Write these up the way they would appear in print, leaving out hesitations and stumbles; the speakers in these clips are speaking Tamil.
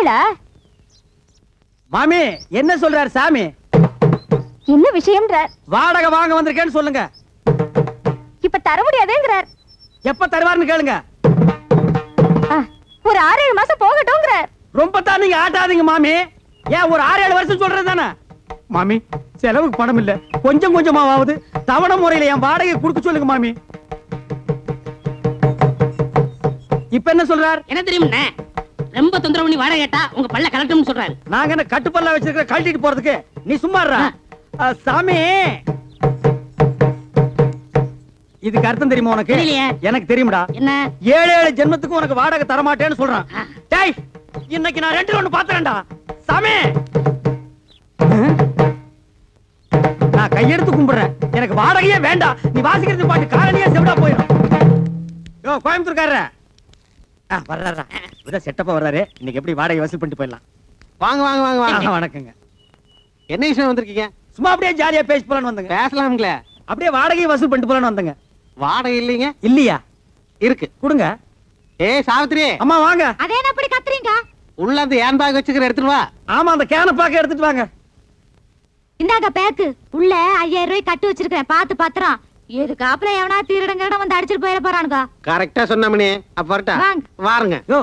நீங்களா? மாமி என்ன சொல்றாரு சாமி? என்ன விஷயம்ன்றார்? வாடகை வாங்க வந்திருக்கேன்னு சொல்லுங்க. இப்ப தர முடியாதுங்கிறார். எப்ப தருவாருன்னு கேளுங்க. ஒரு 6-7 மாசம் போகட்டும்ங்கிறார். ரொம்ப தான் நீங்க ஆட்டாதீங்க மாமி. ஏன் ஒரு 6-7 வருஷம் சொல்றது தானே மாமி? செலவுக்கு பணம் இல்ல, கொஞ்சம் கொஞ்சமாவது தவணை முறையில என் வாடகை கொடுக்க சொல்லுங்க மாமி. இப்ப என்ன சொல்றார்? என்ன தெரியும்ண்ணே, ரொம்ப தொந்தரவு பண்ணி வாடகை கேட்டா உங்க பல்ல கலட்டணும்னு சொல்றாரு. நாங்க என்ன கட்டுப்பல்ல வச்சிருக்க கழட்டிட்டு போறதுக்கு? நீ சும்மாறா சாமி. இதுக்கு அர்த்தம் தெரியுமா உனக்கு? எனக்கு தெரியும்டா. என்ன? 7 ஜென்மத்துக்கு உனக்கு வாடகை தர மாட்டேன்னு சொல்றான். டேய், இன்னைக்கு நான் 2 ஒண்ணு பாத்துறேன்டா சாமி. நான் கையெடுத்து கும்பிடுறேன், எனக்கு வாடகையே வேண்டாம். நீ வாசிக்கிறது பாட்டு காரணியா செவிடா போயிடும். யோ கோயம்புத்தூர்காரர வர்றாரா? விட செட்டப்பா வர்றாரு. இன்னைக்கு எப்படி வாடகை வசூல் பண்ணிட்டு போயிடலாம். வாங்க வாங்க வாங்க வாங்க. வணக்கங்க. என்ன விஷயம் வந்திருக்கீங்க? சும்மா அப்படியே ஜாலியா பேசி போலான்னு வந்தங்க. பேசலாம்ங்களே. அப்படியே வாடகை வசூல் பண்ணிட்டு போலான்னு வந்தங்க. வாடகை இல்லைங்க? இல்லையா? இருக்கு, கொடுங்க. ஏய் சாவித்ரி, அம்மா வாங்க. அதே என்ன அப்படி கத்துறீங்க? உள்ள அந்த ஹேண்ட் பேக் வச்சுக்கிற எடுத்துட்டு வா. ஆமா, அந்த கேன பாக்க எடுத்துட்டு வாங்க. இந்தாங்க பேக்கு. உள்ள 5000 ரூபாய் கட்டு வச்சிருக்கேன், பாத்து பத்திரம். எதுக்காப்புல எவனா திருடங்கட வந்து அடிச்சிட்டு போயிட போறானுங்க. கரெக்டா சொன்னமணி. அப்ப வரட்டா? வாருங்க. யோ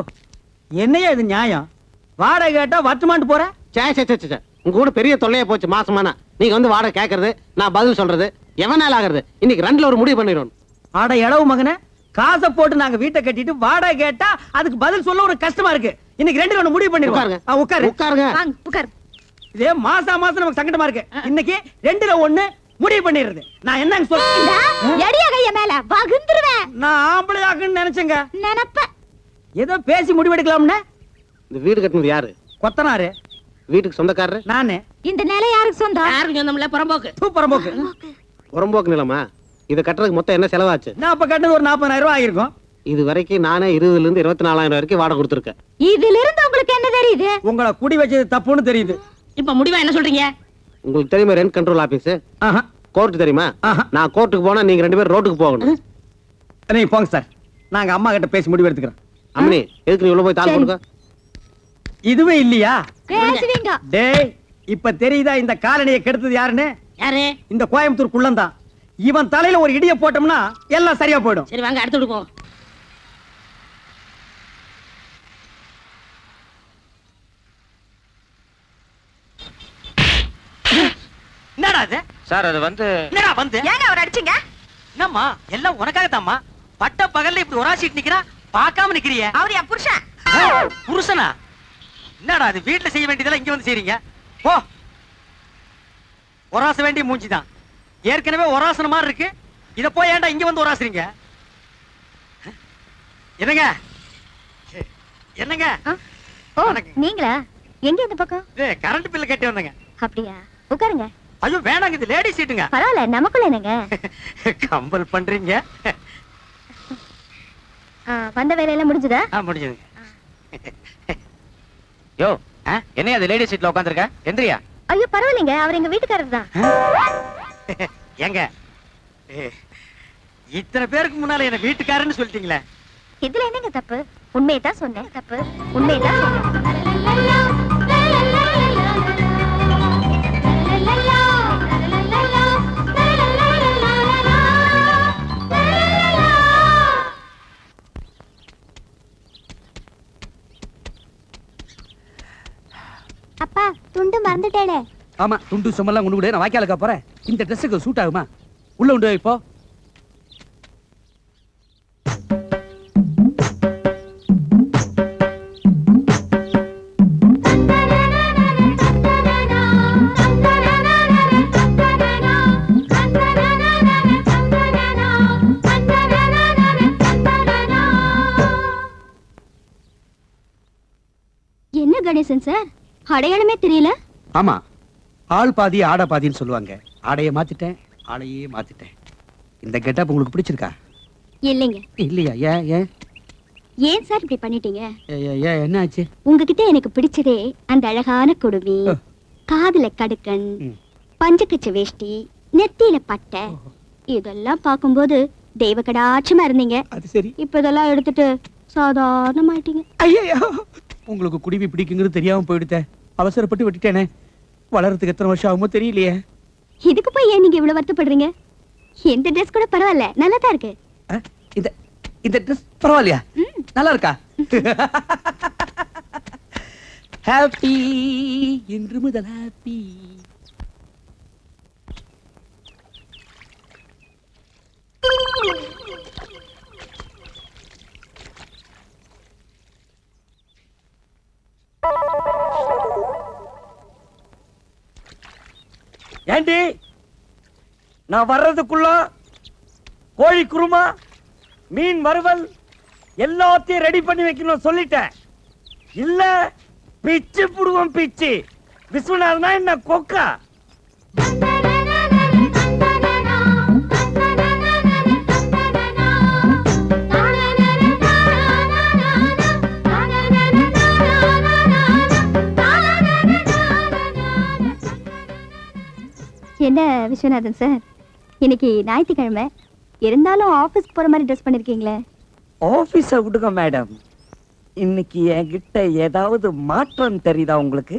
என்னையா இது நியாயம்? வாடகை கேட்டா வட்டுமான்ட்டு போற? சே சே சே சே, உங்க கூட பெரிய தொல்லையா போச்சு மாசமானா. நீங்க வந்து வாடகை கேக்குறது, நான் பதில் சொல்றது, எவனால ஆகுறது? இன்னைக்கு 2ல ஒரு முடிவு பண்ணிடுவோம். ஆட எடவு மகனே, காசை போட்டு நாங்க வீட்டை கட்டிட்டு வாடகை கேட்டா அதுக்கு பதில் சொல்ல ஒரு கஷ்டமா இருக்கு. இன்னைக்கு 2ல ஒண்ணு முடிவு பண்ணிடுவோம். உட்காரு உட்காருங்க. வாங்க உட்காரு. இதே மாசம் நமக்கு சங்கடமா இருக்கு. இன்னைக்கு 2ல ஒண்ணு முடிவு பண்ணிடுறது. நான் என்னங்க சொல்றேன்? எடியா கைய மேல வகுந்துருவேன். நான் ஆம்பளையாக்குன்னு நினைச்சேங்க. நினைப்ப ஏதோ பேசி முடிவெடுக்கலாம்னு. இந்த வீடு கட்டினது யாரு? கொத்தனாரு. வீட்டுக்கு சொந்தக்காரரு நானே. இந்த நிலை யாருக்கு சொந்தம்? யாரும் சொந்தமில்ல, புறம்போக்கு. புறம்போக்கு. புறம்போக்கு நிலமா? இதை கட்டுறதுக்கு மொத்தம் என்ன செலவாச்சு? நான் அப்ப கட்டது ஒரு 40,000 ரூபாய் ஆயிருக்கும். இது வரைக்கும் நானே 20,000 இருந்து 24,000 வரைக்கும் வாடகை கொடுத்துருக்கேன். இதுல இருந்து உங்களுக்கு என்ன தெரியுது? உங்களை குடி வச்சது தப்புன்னு தெரியுது. இப்ப முடிவா என்ன சொல்றீங்க? உங்களுக்கு தெரியுமா ரெண்ட் கண்ட்ரோல் ஆபீஸ்? கோர்ட் தெரியுமா? நான் கோர்ட்டுக்கு போனா நீங்க 2 பேரும் ரோட்டுக்கு போகணும். நீங்க போங்க சார், நாங்க அம்மா கிட்ட பேசி முடிவு எடுத்துக்கிறோம். அம்மனி, எதுக்கு நீ உள்ள போய் தாள் கொடுக்க? இதுவே இல்லையா? பேசுவீங்க. டேய், இப்ப தெரியுதா இந்த காலனியை கெடுத்தது யாருன்னு? யாரு? இந்த கோயம்புத்தூர் குள்ளந்தான். இவன் தலையில ஒரு இடிய போட்டோம்னா எல்லாம் சரியா போயிடும். சரி வாங்க, அடுத்து விடுவோம். என்னடா இது? சார் அது வந்து என்னடா வந்து? ஏங்க அவர் அடிச்சீங்க? என்னம்மா எல்லாம் உனக்காகத்தாம்மா. பட்ட பகல்ல இப்படி ஒராசிட்டு நிக்கிறா, பார்க்காம நிக்கிறியே. அவர் என் புருஷன். புருஷனா? என்னடா அது? வீட்டுல செய்ய வேண்டியதெல்லாம் இங்க வந்து செய்றீங்க. போ. ஒராச வேண்டிய மூஞ்சிதான். ஏற்கனவே ஒராசன மாதிரி இருக்கு. இத போய் ஏன்டா இங்க வந்து ஒராசுறீங்க? என்னங்க என்னங்க? ஓ நீங்களா? எங்க இந்த பக்கம்? கரண்ட் பில் கட்டி வந்தங்க. அப்படியா? உட்காருங்க. ஐயோ வேணாங்க, இது லேடி சீட்டுங்க. பரவாயில்ல, நமக்குள்ள என்னங்க? கம்பல் பண்றீங்க. வந்த வேலையெல்லாம் முடிஞ்சதா? முடிஞ்சதுங்க. யோ என்ன அது லேடி சீட்ல உட்கார்ந்திருக்க? எந்திரியா. ஐயோ பரவாயில்லைங்க, அவர் எங்க வீட்டுக்காரர் தான். ஏங்க இத்தனை பேருக்கு முன்னால என்ன வீட்டுக்காரன்னு சொல்லிட்டீங்களே, இதுல என்னங்க தப்பு? உண்மையை தான் சொன்னேன். தப்பு உண்மையை தான் சொன்னேன். அப்பா துண்டு மறந்துட்டேனே. ஆமா, துண்டு சும்மெல்லாம் கொண்டு விடு, நான் வாய்க்காலுக்கா போறேன். இந்த ட்ரெஸ்ஸுக்கு சூட் ஆகுமா? உள்ள உண்டு இப்போ. என்ன கணேசன் சார், அடையாளமே தெரியல? ஆமா, ஆள் பாதி ஆட பாதின்னு சொல்லுவாங்க. ஆடையை மாத்திட்டேன், ஆளையே மாத்திட்டேன். இந்த கெட்டப் உங்களுக்கு பிடிச்சிருக்கா? இல்லைங்க. இல்லையா? ஏன் ஏன் ஏன் சார் இப்படி பண்ணிட்டீங்க? ஏன் என்ன ஆச்சு? உங்ககிட்ட எனக்கு பிடிச்சதே அந்த அழகான குடுமி, காதுல கடுக்கன், பஞ்சக்கச்ச வேஷ்டி, நெத்தியில பட்டை, இதெல்லாம் பார்க்கும்போது தெய்வ கடாட்சமா இருந்தீங்க. அது சரி. இப்ப இதெல்லாம் எடுத்துட்டு சாதாரணமாயிட்டீங்க. ஐயோ, உங்களுக்கு குடிவி பிடிக்குங்கிறது தெரியாம போயிடுத்தேன். அவசரப்பட்டு விட்டுட்டேனே. வளர்றதுக்கு எத்தனை வருஷம் ஆகுமோ தெரியலையே. இதுக்கு போய் ஏன் நீங்க இவ்வளவு வருத்தப்படுறீங்க? இந்த ட்ரெஸ் கூட பரவாயில்ல, நல்லா தான் இருக்கு. இந்த ட்ரெஸ் பரவாயில்லையா? நல்லா இருக்கா? ஹாப்பி இன்று முதல் ஹாப்பி. ஏண்டி நான் வர்றதுக்குள்ள கோழி குருமா மீன் வறுவல் எல்லாத்தையும் ரெடி பண்ணி வைக்கணும் சொல்லிட்டேன். இல்ல பிச்சு புடுவோம் பிச்சு. விஸ்வநாதனா என்ன கொக்கா? என்ன விஸ்வநாதன் சார், இன்னைக்கு ஞாயிற்றுக்கிழமை இருந்தாலும் ஆபீஸ்க்கு போற மாதிரி ட்ரெஸ் பண்ணிருக்கீங்களே. ஆபீஸ விடுங்க மேடம். இன்னைக்கு என்கிட்ட ஏதாவது மாற்றம் தெரியுதா உங்களுக்கு?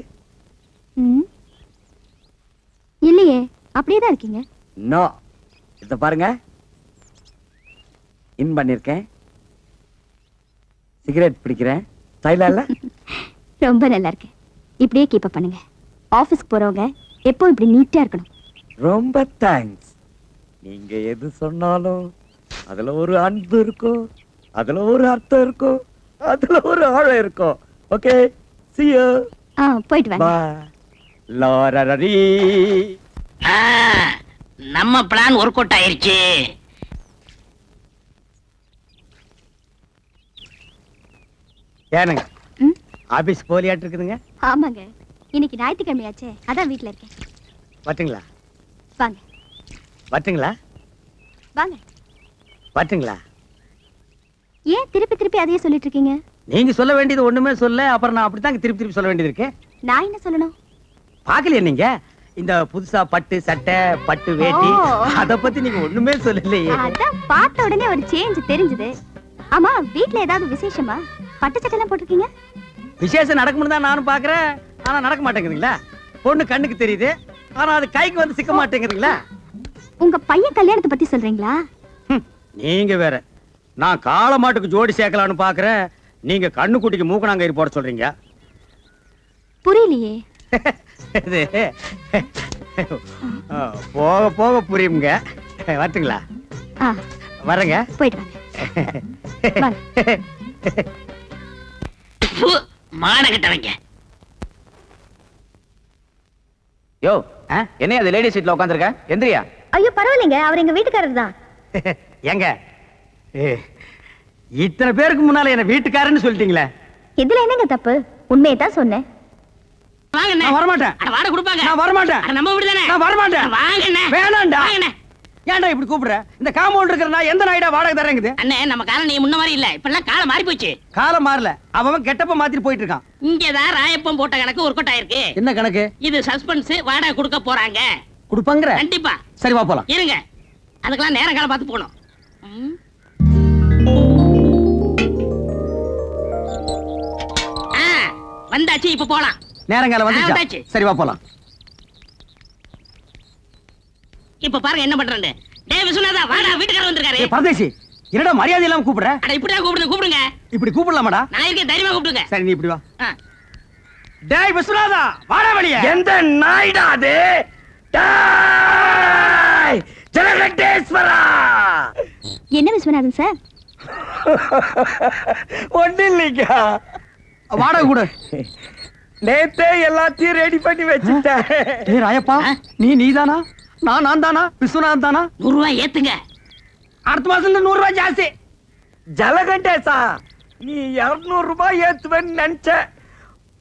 இல்லையே, அப்படியே தான் இருக்கீங்க. நோ, இத பாருங்க. இன் பண்ணிருக்கேன், சிகரெட் பிடிக்கிறேன். ஸ்டைலா இல்ல? ரொம்ப நல்லா இருக்கு. இப்படியே கீப் அப் பண்ணுங்க. ஆபீஸ்க்கு போறவங்க எப்போ இப்படி நீட்டா இருக்கணும். ரொம்ப தேங்க்ஸ். நீங்க எது சொன்னாலும் அதுல ஒரு அன்பு இருக்கும், அதுல ஒரு அர்த்தம் இருக்கும், அதுல ஒரு ஆழம் இருக்கும். Okay, see you. போயிட்டு வாங்க. Bye. லாரரரி. நம்ம பிளான் ஒர்க் அவுட் ஆயிருச்சு. ஏனுங்க ஆபீஸ் போலியாட்டு இருக்குதுங்க? ஆமாங்க, இன்னைக்கு ஞாயிற்றுக்கிழமையாச்சே, அதான் வீட்டுல இருக்கேன். வட்டுங்களா? வாங்க வட்டுங்களா? வாங்க. வட்டுங்களா? ஏன் திருப்பி திருப்பி அதையே சொல்லிட்டு இருக்கீங்க? நீங்க சொல்ல வேண்டியது ஒண்ணுமே சொல்ல, அப்புறம் நான் அப்படித்தான் திருப்பி திருப்பி சொல்ல வேண்டியது இருக்கு. நான் என்ன சொல்லணும்? பாக்கலையா நீங்க இந்த புதுசா பட்டு சட்டை பட்டு வேட்டி அத பத்தி நீங்க ஒண்ணுமே சொல்லலையே. அதான் பார்த்த உடனே ஒரு சேஞ்ச் தெரிஞ்சது. ஆமா, வீட்ல ஏதாவது விசேஷமா? பட்டு சட்டை எல்லாம் போட்டிருக்கீங்க. விசேஷம் நடக்கும்னு தான் நானும் பாக்குறேன், ஆனா நடக்க மாட்டேங்குதுங்களா? பொண்ணு கண்ணுக்கு தெரியுது, ஆனா அது கைக்கு வந்து சிக்க மாட்டேங்குதுங்களா? உங்க பையன் கல்யாணத்தை பத்தி சொல்றீங்களா? நீங்க வேற. நான் காளை மாட்டுக்கு ஜோடி சேர்க்கலான்னு பாக்குறேன், நீங்க கண்ணுக்குட்டிக்கு மூக்கணாங்கயிறு போட சொல்றீங்க. புரியலையே. இது போக போக புரியுங்க. வரட்டுங்களா? வரங்க. போயிட்டு வாங்க. மானகிட்டவங்க. யோ, என்ன அது லேடி சீட்ல உட்கார்ந்திருக்க? எந்திரியா. ஐயோ பரவாயில்லைங்க, அவர் எங்க வீட்டுக்காரர் தான். எங்க இத்தனை பேருக்கு முன்னால என்ன வீட்டுக்காரன்னு சொல்லிட்டீங்களே. இதுல என்னங்க தப்பு? உண்மையை தான் சொன்னேன். வாங்கண்ணே. நான் வரமாட்டேன். அட வாடகை கொடுப்பாங்க. நான் வரமாட்டேன். அட நம்ம வீடு தானே. நான் வரமாட்டேன். வாங்கண்ணே. வேணாம்டா. வாங்கண்ணே. ஏன்டா இப்படி கூப்பிடுற? இந்த காம்பவுண்ட் இருக்கிற நான் எந்த நாய்டா வாடகை தரேங்குது? அண்ணே, நம்ம காலம் நீ முன்ன மாதிரி இல்ல. இப்பெல்லாம் காலம் மாறி போச்சு. காலம் மாறல, அவன் கெட்டப்ப மாத்திட்டு போயிட்டு இருக்கான். இங்கதான் ராயப்பம் போட்ட கணக்கு ஒர்க் அவுட் ஆயிருக்கு. என்ன கணக்கு? இது சஸ்பென்ஸ். வாடகை கொடுக்க போறாங்க. கொடுப்பாங்கற? கண்டிப்பா. சரி வா போலாம். இருங்க, அதுக்கெல்லாம் நேரம் காலம் பார்த்து போகணும். வந்தாச்சு, இப்ப போலாம். நேரங்கால வந்தாச்சு. வந்துச்சு. சரி வா போலாம். இப்ப பாருங்க என்ன பண்றேன்னு. டேய் விஸ்வநாதா, வாடா, வீட்டுக்காரர் வந்திருக்காரு. ஏய் பரதேசி, என்னடா மரியாதை இல்லாம கூப்பிடுற? அட இப்படியே கூப்பிடுங்க. இப்படி கூப்பிடலாமாடா? நான் இருக்கேன், தைரியமா கூப்பிடுங்க. சரி நீ இப்படி வா. டேய் விஸ்வநாதா, வாடா வெளிய. எந்த நாய்டா அது? டேய் ஜலகண்டேஸ்வரா. என்ன விஸ்வநாதன் சார்? ஒண்ணு இல்லைங்க. வாடகை கூட நேத்தே எல்லாத்தையும் ரெடி பண்ணி வச்சுட்டேன். ஏய் ராயப்பா, நீதானா? நான் தானா? விஸ்வநாதன் தானா? 100 ரூபாய் ஏத்துங்க. அடுத்த மாசம் 100 ரூபாய் ஜாஸ்தி. ஜலகண்டேசா, நீ 200 ரூபாய் ஏத்துவேன்னு நினைச்ச.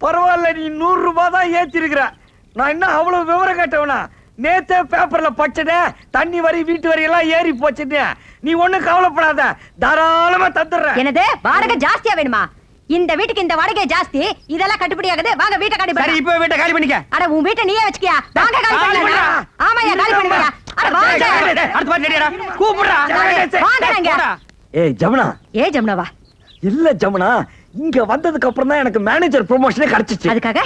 பரவாயில்ல, நீ 100 ரூபாய் தான் ஏத்திருக்கிற. நான் என்ன அவ்வளவு விவரம் கேட்டவனா? நேத்தே பேப்பர்ல படிச்சத தண்ணி வரி வீட்டு வரி எல்லாம் ஏறி போச்சுன்னு. நீ ஒண்ணும் கவலைப்படாத, தாராளமா தந்துடுறேன். என்னது வாடகை ஜாஸ்தியா வேணுமா? இந்த வீட்டுக்கு இந்த வாடகை ஜாஸ்தி, இதெல்லாம் கட்டுப்படி ஆகுது. வாங்க வீட்டை காலி சரி, பண்ணு. இப்போ வீட்டை காலி பண்ணிக்க. அட உன் வீட்டை நீயே வச்சுக்கியா? வாங்க காலி பண்ணு. ஆமாயா, காலி பண்ணுங்க. அட வாங்க. அடுத்த பாட்டு ரெடியாடா. கூப்பிடுறா. வாங்க. ஏய் ஜமுனா. ஏ ஜமுனாவா? இல்ல ஜமுனா, இங்க வந்ததுக்கு அப்புறம் தான் எனக்கு மேனேஜர் ப்ரொமோஷனே கிடைச்சிச்சு. அதுக்காக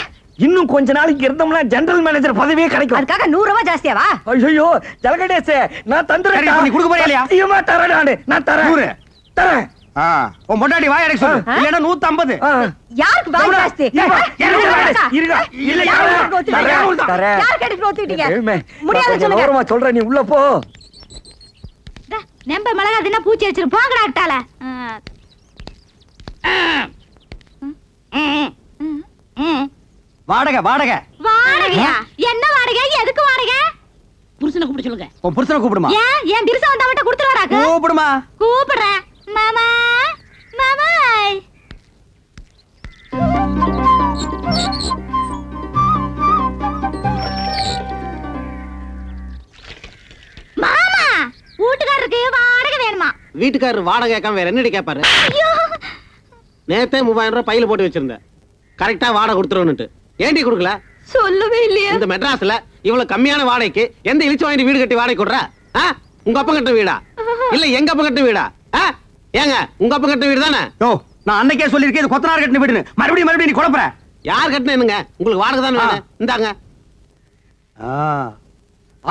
இன்னும் கொஞ்ச நாளைக்கு இருந்தோம்னா ஜெனரல் மேனேஜர் பதவியே கிடைக்கும். அதுக்காக 100 ரூபாய் ஜாஸ்தியாவா? ஐயோ ஜலகடேசே, நான் தந்துறேன். சரி, இப்ப நீ கொடுக்க போறியா இல்லையா? சத்தியமா தரேன். நான் தரேன். 100. தரேன். உன் பொண்டாட்டி வாய் அடைக்க சொல்லு. இல்லைன்னா 150. யாருக்கு பாய் ஜாஸ்தி? இருங்க. இல்ல, தரேன். யார் கேட்டு ஒத்துக்கிட்டீங்க? ஏழ்மை. முடியாது நான் சொல்லுங்க. ஓரமா சொல்றேன், நீ உள்ள போ. நம்ப மிளகா தின்னா பூச்சி வச்சிரு போங்கடா அட்டால. வாடகை வாடகை. வாடகையா? என்ன வாடகை? எதுக்கு வாடகை? புருஷனை கூப்பிட சொல்லுங்க. உன் புருஷனை கூப்பிடுமா? ஏன் என் திருச வந்தா மட்டும் கொடுத்துருவாராக்கு? கூப்பிடுமா? கூப்பிடுறேன். மாமா மாமாய். மாமா வீட்டுக்காரருக்கு வாடகை வேணுமா? வீட்டுக்காரர் வாடகை கேட்காம வேற என்னடி கேட்பாரு? ஐயோ நேத்தே 3000 ரூபாய் பையில போட்டு வச்சிருந்தேன். கரெக்டா வாடகை கொடுத்துருவனுட்டு. ஏண்டி கொடுக்கல? சொல்லவே இல்லையா? இந்த மெட்ராஸ்ல இவ்வளவு கம்மியான வாடகைக்கு எந்த இழிச்சு வாங்கி வீடு கட்டி வாடகை கொடுற? உங்க அப்பா கட்ட வீடா இல்ல எங்க அப்பா கட்ட வீடா? ஏங்க உங்க அப்பா கட்ட வீடு தானே? யோ, நான் அன்னைக்கே சொல்லிருக்கேன் இது கொத்தனார் கட்டின வீடுன்னு. மறுபடியும் நீ குழப்பற. யார் கட்டினேனுங்க? உங்களுக்கு வாடகை தானே வேணும். இந்தாங்க.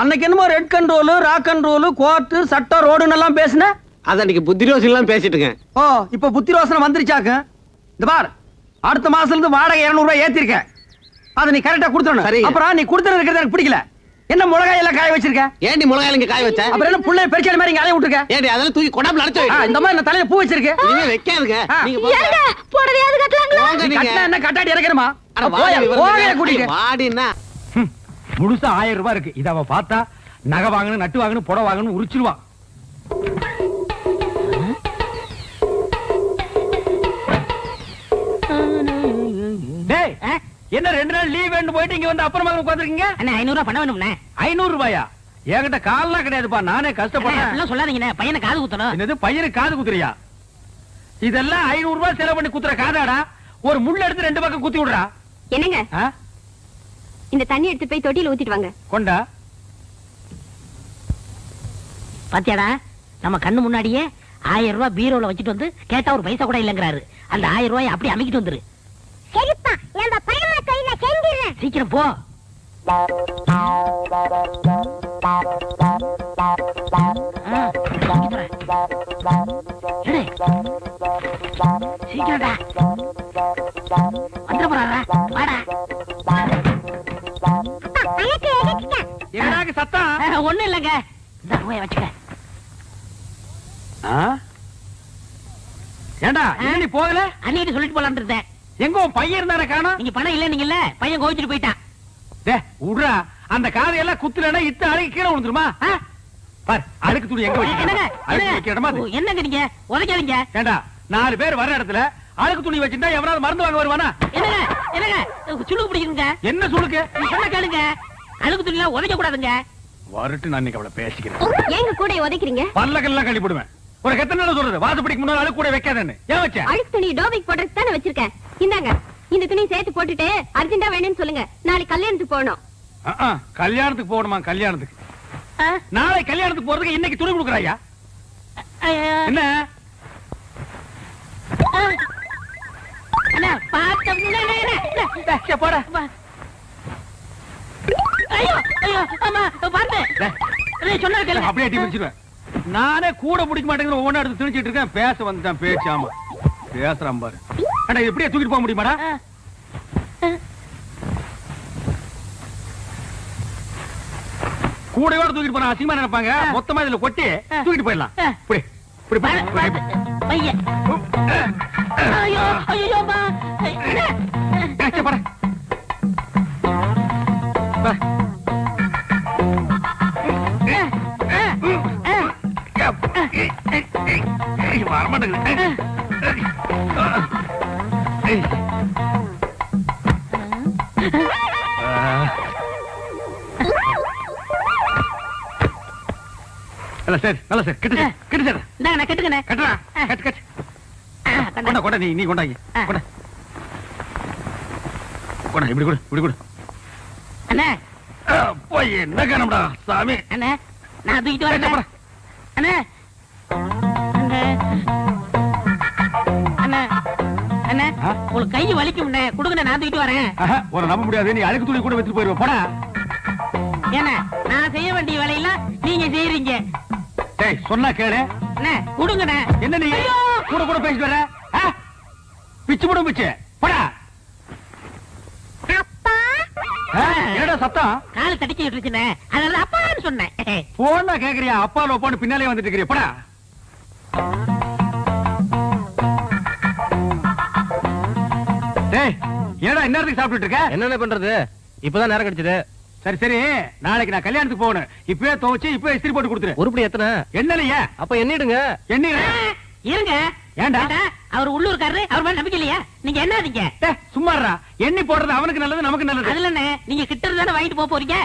அன்னைக்கு என்னமோ red control, rock control, court, சட்டம், ரோடுன்னு எல்லாம் பேசுன. அது அன்னைக்கு புத்தி ரோசி எல்லாம் பேசிட்டுங்க. ஓ, இப்ப புத்தி ரோசனை வந்துருச்சாக்கு. இந்த பார், அடுத்த மாசத்துல இருந்து வாடகை 200 ரூபாய் ஏத்திருக்க. அதை நீ கரெக்டா கொடுத்துடணும். சரிங்க. அப்புறம் நீ கொடுத்துறது இருக்கிறது எனக்கு பிடிக்கல. என்ன மிளகாய் எல்லாம் காய வச்சிருக்க? ஏண்டி மிளகாய் இங்க காய வச்ச? அப்புறம் என்ன புள்ளைய பெருச்சாடி மாதிரி இங்க அலைய விட்டுருக்க? ஏண்டி அதெல்லாம் தூக்கி கொடாப்ல அடைச்சு வை. இந்த மாதிரி நான் தலையில பூ வச்சிருக்கேன். இனிமே வைக்காதுங்க. நீங்க ஏங்க புடவையாவது கட்டலாங்களா? போங்க நீங்க. கட்டினா என்ன கட்டாடி இறக்கணுமா? அட போயா, வாடி போயா கூட்டிட்டு. வாடினா முழுசா 1000 ரூபாய் இருக்கு. இத அவ பார்த்தா நகை வாங்கணும், நட்டு வாங்கணும், புடவை வாங்கணும் உரிச்சிருவா. டேய், என்ன 2 நாள் லீவ் வேணும் போயிட்டு இங்க வந்து அப்புறமா உட்கார்ந்திருக்கீங்க? அண்ணா 500 ரூபாய் பணம் வேணும்ண்ணே. 500 ரூபாயா? என்கிட்ட கால்லாம் கிடையாதுப்பா, நானே கஷ்டப்படுறேன். அப்படிலாம் சொல்லாதீங்கண்ணே, பையனை காது குத்தணும். என்னது பையனுக்கு காது குத்துறியா? இதெல்லாம் 500 ரூபாய் செலவு பண்ணி குத்துற காதாடா? ஒரு முள்ள எடுத்து 2 பக்கம் குத்தி விடுறா. என்னங்க ஆ? இந்த தண்ணி எடுத்து போய் தொட்டியில ஊத்திட்டு வாங்க. கொண்டா. பாத்தியாடா, நம்ம கண்ணு முன்னாடியே 1000 ரூபாய் பீரோல வச்சுட்டு வந்து கேட்டா ஒரு பைசா கூட இல்லங்கிறாரு. அந்த 1000 ரூபாய் அப்படியே அமைக்கிட்டு வந்துரு. சரிப்பா, நம்ம பையனை கையில செஞ்சிரேன். சீக்கிரம் போ. சீக்கிரம்டா வந்துட போறாரா? வாடா. என்னடாக்கு சத்தம்? ஒண்ணும் இல்லங்க, இந்த ரூபாயை வச்சுக்க. ஏண்டா இன்னும் நீ போகல? அன்னைக்கு சொல்லிட்டு போலான்னு இருந்தேன். எங்க உன் பையன் இருந்தானே காணோம்? நீங்க பணம் இல்ல நீங்கல்ல, பையன் கோவிச்சுட்டு போயிட்டான். டே உடுறா, அந்த காதையெல்லாம் குத்துலனா இத்த அழுக்கு கீழே விழுந்துருமா? பார், அழுக்கு துணி எங்க என்னங்க, வச்சிருக்க? அழுக்கு வைக்கிற இடமா அது? என்னங்க நீங்க உதைக்காதீங்க. ஏண்டா 4 பேர் வர இடத்துல அழுக்கு துணி வச்சிருந்தா எவனாவது மருந்து வாங்க வருவானா? என்னங்க என்னங்க சுளுக்கு பிடிக்குங்க. என்ன சுளுக்கு? நீ சொன்ன கேளுங்க, அழுக்கு துணில உதைக்க கூடாதுங்க. வரட்டு, நான் இன்னைக்கு அவளை பேசிக்கிறேன். ஏங்க கூட உதைக்கிறீங்க? பல்லக்கெல்லாம் கழி போடுவேன். ஒரு எத்தனை நாள் சொல்றது வாசப்படிக்கு முன்னால அழுக்கு கூட வைக்காதேன்னு? ஏன் வச்ச? அழுக்கு துணி டோபிக் போடுறதுக்கு தானே வச்சிருக்கேன். இந்தாங்க, இந்த துணி சேர்த்து போட்டுட்டு அர்ஜென்டா வேணும்னு சொல்லுங்க. நாளைக்கு கல்யாணத்துக்கு போகணும். கல்யாணத்துக்கு போகணுமா? கல்யாணத்துக்கு நாளை கல்யாணத்துக்கு போறதுக்கு இன்னைக்கு துணி கொடுக்குறாயா? என்ன அண்ணா பாத்த போட? ஐயோ ஐயோ அம்மா பாத்து சொன்னா கேளு. அப்படியே அடி முடிச்சிருவேன். நானே கூட பிடிக்க மாட்டேங்கிற ஒவ்வொன்றும் எடுத்து திணிச்சிட்டு இருக்கேன். பேச வந்துட்டான் பேச்சாம பேசுறான் பாரு. அடா எப்படியே தூக்கிட்டு போக முடியுமாடா? கூடையோட தூக்கிட்டு போனா அசிங்கமா நினைப்பாங்க. மொத்தமா இதுல கொட்டி தூக்கிட்டு போயிடலாம். இப்படி இப்படி பையன் ஐயோ ஐயோ அம்மா போட. வரமாட்டேங்குது. நல்ல சார், நல்ல சார். கெட்டு சார், கெட்டு சார். இந்தாங்க கட்டுங்கண்ணே. கட்டுறா, கட்டு கட்டு. கொண்டா கொண்டா, நீ கொண்டாங்க. கொண்டா கொண்டா, இப்படி கொடு, இப்படி கொடு. அண்ணே போய் என்ன காணம்டா சாமி. அண்ணே நான் தூக்கிட்டு வரேன். அண்ணே அண்ணே அண்ணே அண்ணே ஆ? உங்களுக்கு கை வலிக்கும் குடுங்க நான் தூக்கிட்டு வரேன். ஆஹா, உன்னை நம்ப முடியாது. நீ அழுக்கு துணி கூட வச்சுட்டு போயிருவ. போடா. ஏன்னா நான் செய்ய வேண்டிய வேலையெல்லாம் நீங்க செய்யறீங்க. டேய், சொன்னா கேளு. அண்ணே குடுங்கண்ணே. என்ன நீ ஐயோ! கூட கூட பேசிட்டு வர? ஆ? பிச்சு போடும் பிச்சு. போடா. ஆ, என்னடா சத்தம்? கால் தடிக்க விட்டுருச்சுண்ணே, அதனால அப்பான்னு சொன்னேன். போனா கேக்குறியா? அப்பா லோப்பான்னு பின்னாலே வந்துட்டு இருக்கிறியா? போடா. டேய், என்னடா இந்நேரத்துக்கு சாப்பிட்டுட்டு இருக்க? என்னென்ன பண்றது? இப்பதான் நேரம் கிடைச்சது. சரி சரி, நாளைக்கு நான் கல்யாணத்துக்கு போகணும். இப்பவே துவைச்சு இப்பவே இஸ்திரி போட்டு கொடுத்துரு. உருப்படி எத்தனை? என்னலையா? அப்ப எண்ணிடுங்க. என்ன இருங்க. ஏன்டா? அவர் உள்ளூர்காரரு, அவர் மேல நம்பிக்கை இல்லையா? நீங்க என்னதீங்க? சும்மாறா. எண்ணி போடுறது அவனுக்கு நல்லது, நமக்கு நல்லது. அதுல என்ன, நீங்க கிட்ட இருந்தானே வாங்கிட்டு போக போறீங்க.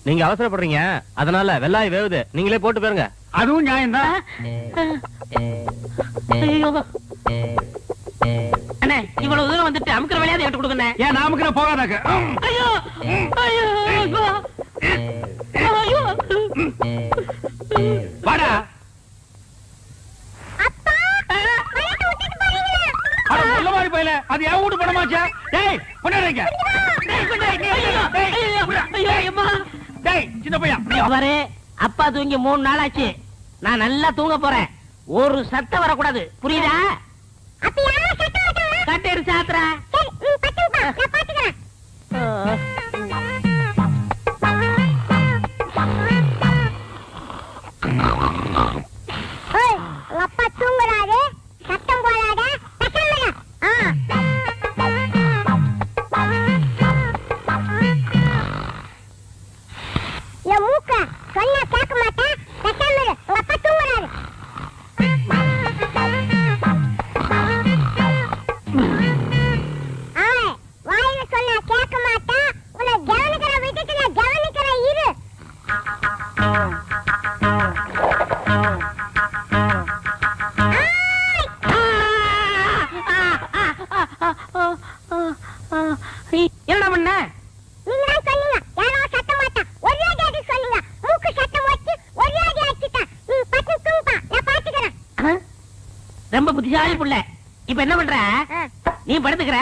நீங்க அவசரப்படுறீங்க, அதனால வெள்ளாய் வேவுது, நீங்களே போட்டு பாருங்க. அதுவும் நியாயம்தான். ஐயோ. அண்ணே இவ்வளவு தூரம் வந்துட்டு அமுக்கிற வேலையாவது எடுத்து கொடுங்க. ஏன் நாமுக்கு போகாதாக்க? ஐயோ ஐயோ ஐயோ ஐயோ. வாடா. அட சொல்ல மாதிரி போயில, அது என் வீட்டு பணமாச்சா? டேய், கொண்டாடுங்க. டேய், சின்ன பையன். அவரு அப்பா தூங்கி 3 நாள் ஆச்சு. நான் நல்லா தூங்க போறேன். ஒரு சத்தம் வரக்கூடாது, புரியுதா? கட்டேரு சாத்திரா. அப்பா தூங்குறாரு, சத்தம் போடாத. என் மூக்க சொன்னா கேட்க மாட்டேன். உங்க அப்பா தூங்குறாரு. வாயில சொன்னா கேட்க மாட்டேன். உன்னை கவனிக்கிற விட்டுட்டு நான் கவனிக்கிற இரு. என்ன பண்ண? நீங்க தான் சொன்னீங்க யாரோ சத்தம் மாட்டான், ஒரே அடி சொன்னீங்க. மூக்கு சத்தம் வச்சு ஒரே அடி அடிச்சிட்டான். நீ பட்டு தூங்குப்பா, நான் பாத்துக்கிறேன். ரொம்ப புத்திசாலி புள்ள. இப்ப என்ன பண்ற? நீ படுத்துக்கிற,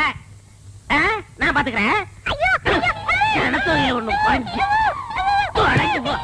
நான் பாத்துக்கிறேன். ஐயோ ஒண்ணு பஞ்சு தொலைஞ்சு போ.